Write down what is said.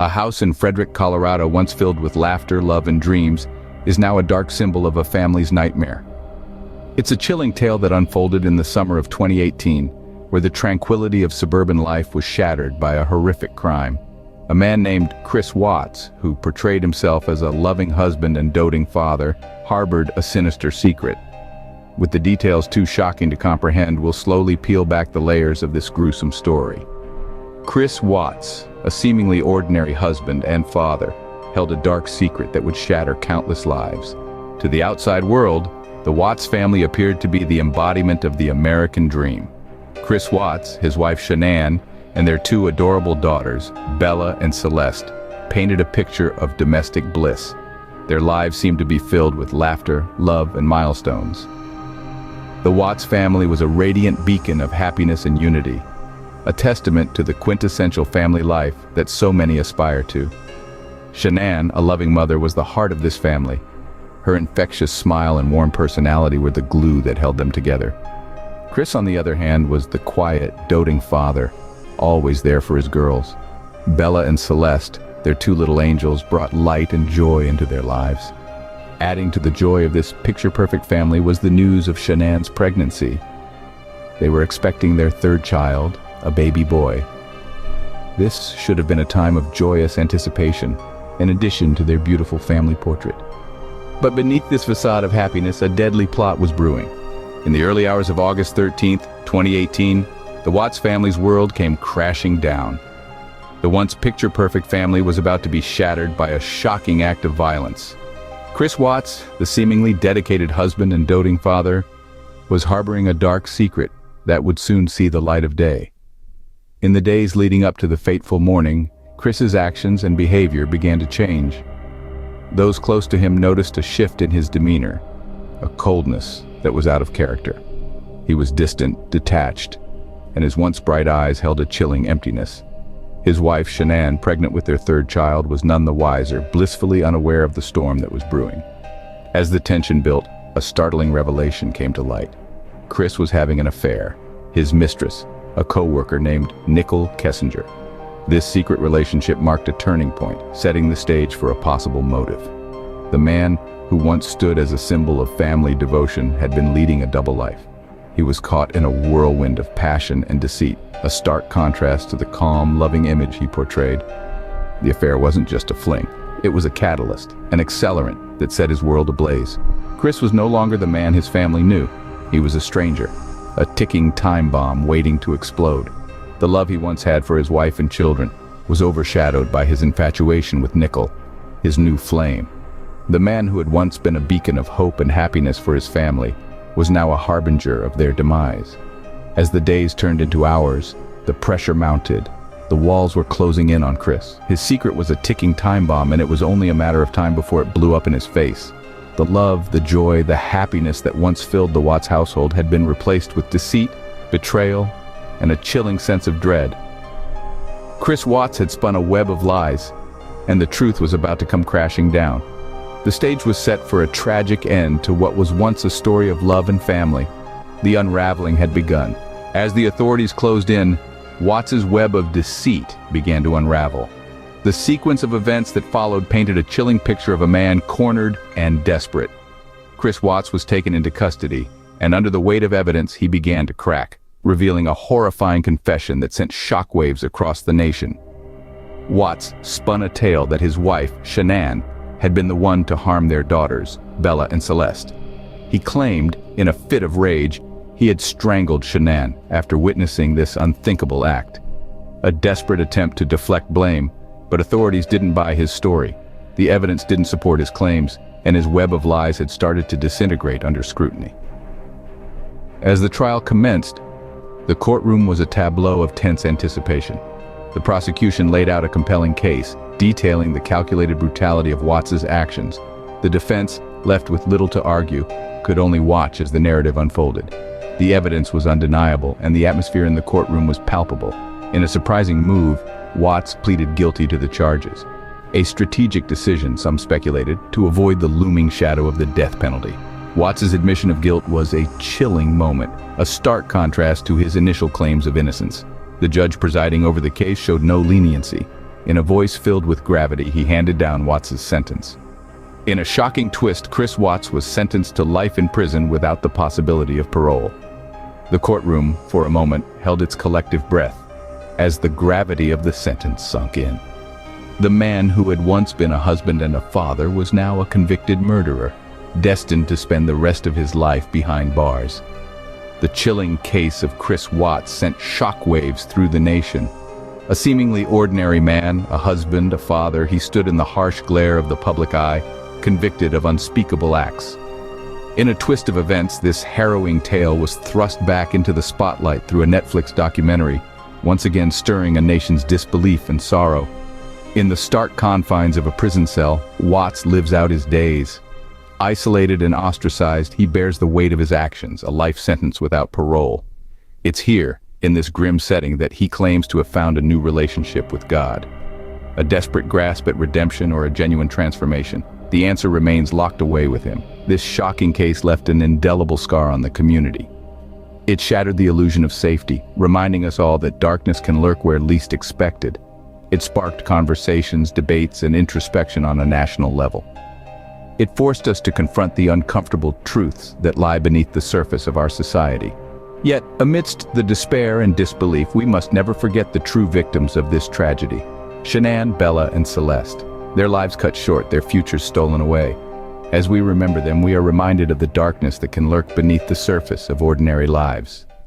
A house in Frederick, Colorado, once filled with laughter, love, and dreams, is now a dark symbol of a family's nightmare. It's a chilling tale that unfolded in the summer of 2018, where the tranquility of suburban life was shattered by a horrific crime. A man named Chris Watts, who portrayed himself as a loving husband and doting father, harbored a sinister secret. With the details too shocking to comprehend, we'll slowly peel back the layers of this gruesome story. Chris Watts, a seemingly ordinary husband and father, held a dark secret that would shatter countless lives. To the outside world, the Watts family appeared to be the embodiment of the American dream. Chris Watts, his wife Shanann, and their two adorable daughters, Bella and Celeste, painted a picture of domestic bliss. Their lives seemed to be filled with laughter, love, and milestones. The Watts family was a radiant beacon of happiness and unity, a testament to the quintessential family life that so many aspire to. Shanann, a loving mother, was the heart of this family. Her infectious smile and warm personality were the glue that held them together. Chris, on the other hand, was the quiet, doting father, always there for his girls. Bella and Celeste, their two little angels, brought light and joy into their lives. Adding to the joy of this picture-perfect family was the news of Shanann's pregnancy. They were expecting their third child, a baby boy. This should have been a time of joyous anticipation, in addition to their beautiful family portrait. But beneath this facade of happiness, a deadly plot was brewing. In the early hours of August 13th, 2018, the Watts family's world came crashing down. The once picture-perfect family was about to be shattered by a shocking act of violence. Chris Watts, the seemingly dedicated husband and doting father, was harboring a dark secret that would soon see the light of day. In the days leading up to the fateful morning, Chris's actions and behavior began to change. Those close to him noticed a shift in his demeanor, a coldness that was out of character. He was distant, detached, and his once bright eyes held a chilling emptiness. His wife, Shanann, pregnant with their third child, was none the wiser, blissfully unaware of the storm that was brewing. As the tension built, a startling revelation came to light. Chris was having an affair. His mistress, a co-worker named Nicole Kessinger. This secret relationship marked a turning point, setting the stage for a possible motive. The man, who once stood as a symbol of family devotion, had been leading a double life. He was caught in a whirlwind of passion and deceit, a stark contrast to the calm, loving image he portrayed. The affair wasn't just a fling. It was a catalyst, an accelerant that set his world ablaze. Chris was no longer the man his family knew. He was a stranger, a ticking time bomb waiting to explode. The love he once had for his wife and children was overshadowed by his infatuation with Nicole, his new flame. The man who had once been a beacon of hope and happiness for his family was now a harbinger of their demise. As the days turned into hours, the pressure mounted. The walls were closing in on Chris. His secret was a ticking time bomb, and it was only a matter of time before it blew up in his face. The love, the joy, the happiness that once filled the Watts household had been replaced with deceit, betrayal, and a chilling sense of dread. Chris Watts had spun a web of lies, and the truth was about to come crashing down. The stage was set for a tragic end to what was once a story of love and family. The unraveling had begun. As the authorities closed in, Watts's web of deceit began to unravel. The sequence of events that followed painted a chilling picture of a man cornered and desperate. Chris Watts was taken into custody, and under the weight of evidence, he began to crack, revealing a horrifying confession that sent shockwaves across the nation. Watts spun a tale that his wife, Shanann, had been the one to harm their daughters, Bella and Celeste. He claimed, in a fit of rage, he had strangled Shanann after witnessing this unthinkable act. A desperate attempt to deflect blame, but authorities didn't buy his story. The evidence didn't support his claims, and his web of lies had started to disintegrate under scrutiny. As the trial commenced, the courtroom was a tableau of tense anticipation. The prosecution laid out a compelling case, detailing the calculated brutality of Watts's actions. The defense, left with little to argue, could only watch as the narrative unfolded. The evidence was undeniable, and the atmosphere in the courtroom was palpable. In a surprising move, Watts pleaded guilty to the charges. A strategic decision, some speculated, to avoid the looming shadow of the death penalty. Watts's admission of guilt was a chilling moment, a stark contrast to his initial claims of innocence. The judge presiding over the case showed no leniency. In a voice filled with gravity, he handed down Watts's sentence. In a shocking twist, Chris Watts was sentenced to life in prison without the possibility of parole. The courtroom, for a moment, held its collective breath as the gravity of the sentence sunk in. The man who had once been a husband and a father was now a convicted murderer, destined to spend the rest of his life behind bars. The chilling case of Chris Watts sent shockwaves through the nation. A seemingly ordinary man, a husband, a father, he stood in the harsh glare of the public eye, convicted of unspeakable acts. In a twist of events, this harrowing tale was thrust back into the spotlight through a Netflix documentary, once again stirring a nation's disbelief and sorrow. In the stark confines of a prison cell, Watts lives out his days. Isolated and ostracized, he bears the weight of his actions, a life sentence without parole. It's here, in this grim setting, that he claims to have found a new relationship with God. A desperate grasp at redemption or a genuine transformation? The answer remains locked away with him. This shocking case left an indelible scar on the community. It shattered the illusion of safety, reminding us all that darkness can lurk where least expected. It sparked conversations, debates, and introspection on a national level. It forced us to confront the uncomfortable truths that lie beneath the surface of our society. Yet, amidst the despair and disbelief, we must never forget the true victims of this tragedy. Shanann, Bella, and Celeste. Their lives cut short, their futures stolen away. As we remember them, we are reminded of the darkness that can lurk beneath the surface of ordinary lives.